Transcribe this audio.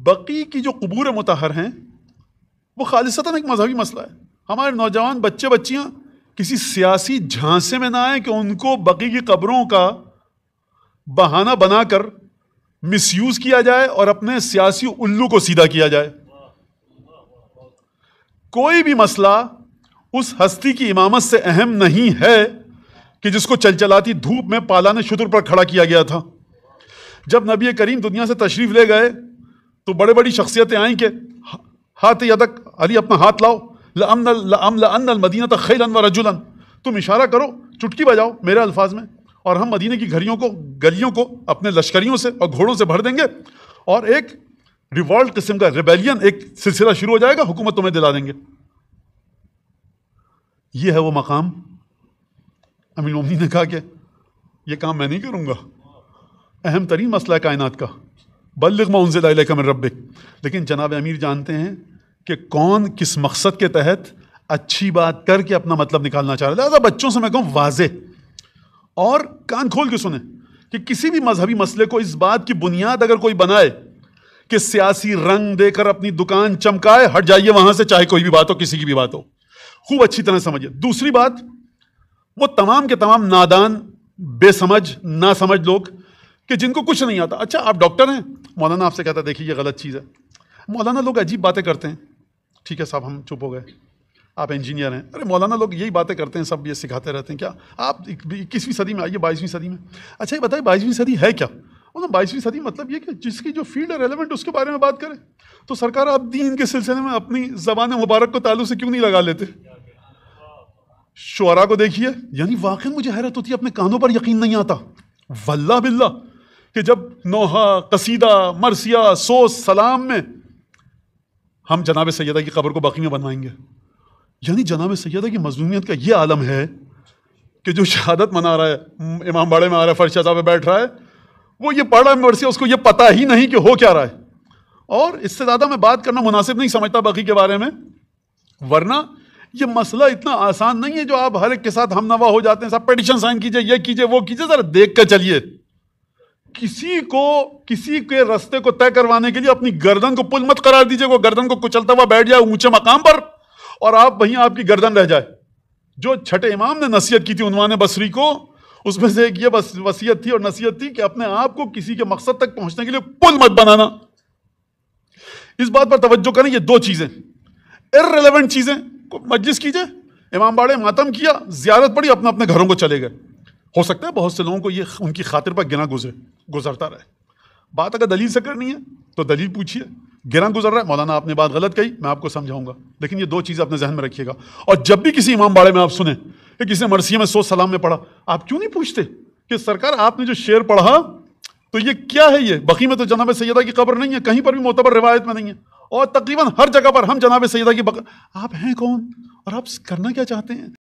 بقی کی جو قبور مطہر ہیں وہ خالصتاً ایک مذہبی مسئلہ ہے. ہمارے نوجوان بچے بچیاں کسی سیاسی جھانسے میں نہ آئیں کہ ان کو بقی کی قبروں کا بہانہ بنا کر مس یوز کیا جائے اور اپنے سیاسی الو کو سیدھا کیا جائے. کوئی بھی مسئلہ اس ہستی کی امامت سے اہم نہیں ہے کہ جس کو چلچلاتی دھوپ میں پالان شتر پر کھڑا کیا گیا تھا. جب نبی کریم دنیا سے تشریف لے گئے تو بڑے بڑی شخصیتیں آئیں کہ ہاتھ یدک علی اپنا ہاتھ لاؤ، لَأَمْلَأَنَّ الْمَدِينَةَ خَيْلًا وَرَجُلًا، تم اشارہ کرو، چٹکی بجاؤ میرے الفاظ میں، اور ہم مدینے کی گلیوں کو اپنے لشکریوں سے اور گھوڑوں سے بھر دیں گے، اور ایک ریوالٹ قسم کا ریبیلین ایک سلسلہ شروع ہو جائے گا، حکومت تمہیں دلا دیں گے. یہ ہے وہ مقام. امیر المومنین نے کہا کہ یہ کام میں نہیں کروں گا، اہم ترین مسئلہ ہے کائنات کا، بلغ ما انزل الیک من ربک. لیکن جناب امیر جانتے ہیں کہ کون کس مقصد کے تحت اچھی بات کر کے اپنا مطلب نکالنا چاہ رہا ہے. لہٰذا بچوں سے میں کہوں واضح اور کان کھول کے سنیں کہ کسی بھی مذہبی مسئلے کو اس بات کی بنیاد اگر کوئی بنائے کہ سیاسی رنگ دے کر اپنی دکان چمکائے، ہٹ جائیے وہاں سے، چاہے کوئی بھی بات ہو، کسی کی بھی بات ہو، خوب اچھی طرح سمجھیے. دوسری بات، وہ تمام کے تمام نادان، بے سمجھ، نا سمجھ لوگ کہ جن کو کچھ نہیں آتا. اچھا آپ ڈاکٹر ہیں، مولانا آپ سے کہتا ہے دیکھیے یہ غلط چیز ہے. مولانا لوگ عجیب باتیں کرتے ہیں. ٹھیک ہے صاحب ہم چپ ہو گئے. آپ انجینئر ہیں، ارے مولانا لوگ یہی باتیں کرتے ہیں، سب یہ سکھاتے رہتے ہیں. کیا آپ 21ویں صدی میں آئیے، 22ویں صدی میں. اچھا یہ بتائیے 22ویں صدی ہے کیا؟ 22ویں صدی مطلب یہ کہ جس کی جو فیلڈ ہے ریلیونٹ اس کے بارے میں بات کریں. تو سرکار آپ دین کے سلسلے میں اپنی زبان مبارک کو تعلق سے کیوں نہیں لگا لیتے؟ شعراء کو دیکھیے، یعنی واقعی مجھے حیرت ہوتی ہے، اپنے کانوں پر یقین نہیں آتا واللہ باللہ کہ جب نوحہ، قصیدہ، مرثیہ، سوس، سلام میں ہم جناب سیدہ کی قبر کو باقی میں بنوائیں گے. یعنی جناب سیدہ کی مظلومیت کا یہ عالم ہے کہ جو شہادت منا رہا ہے، امام باڑے میں آ رہا ہے، فرش عذاب پہ بیٹھ رہا ہے، وہ یہ پڑھ رہا ہے مرثیہ، اس کو یہ پتہ ہی نہیں کہ ہو کیا رہا ہے. اور اس سے زیادہ میں بات کرنا مناسب نہیں سمجھتا باقی کے بارے میں، ورنہ یہ مسئلہ اتنا آسان نہیں ہے جو آپ ہر ایک کے ساتھ ہم نوا ہو جاتے ہیں. صاحب پیٹیشن سائن کیجئے، یہ کیجئے، وہ کیجئے. ذرا دیکھ کر چلیے. کسی کے راستے کو طے کروانے کے لیے اپنی گردن کو پل مت قرار دیجئے. وہ گردن کو کچلتا ہوا بیٹھ جائے اونچے مقام پر اور آپ وہیں آپ کی گردن رہ جائے. جو چھٹے امام نے نصیحت کی تھی عنوان بصری کو، اس میں سے ایک یہ وصیت تھی اور نصیحت تھی کہ اپنے آپ کو کسی کے مقصد تک پہنچنے کے لیے پل مت بنانا. اس بات پر توجہ کریں، یہ دو چیزیں irrelevant چیزیں. مجلس کیجئے، امام باڑے ماتم کیا، زیارت پڑی، اپنے اپنے گھروں کو چلے گئے. ہو سکتا ہے بہت سے لوگوں کو یہ ان کی خاطر پر گنا گزرتا رہے. بات اگر دلیل سے کرنی ہے تو دلیل پوچھیے. گرا گزر رہا ہے، مولانا آپ نے بات غلط کہی، میں آپ کو سمجھاؤں گا. لیکن یہ دو چیزیں اپنے ذہن میں رکھیے گا. اور جب بھی کسی امام باڑے میں آپ سنیں کہ کسی مرثیہ میں سوچ سلام میں پڑھا، آپ کیوں نہیں پوچھتے کہ سرکار آپ نے جو شعر پڑھا تو یہ کیا ہے؟ یہ بقی میں تو جناب سیدہ کی قبر نہیں ہے، کہیں پر بھی معتبر روایت میں نہیں ہے، اور تقریباً ہر جگہ پر ہم جناب سیدہ کی آپ ہیں کون اور آپ کرنا کیا چاہتے ہیں؟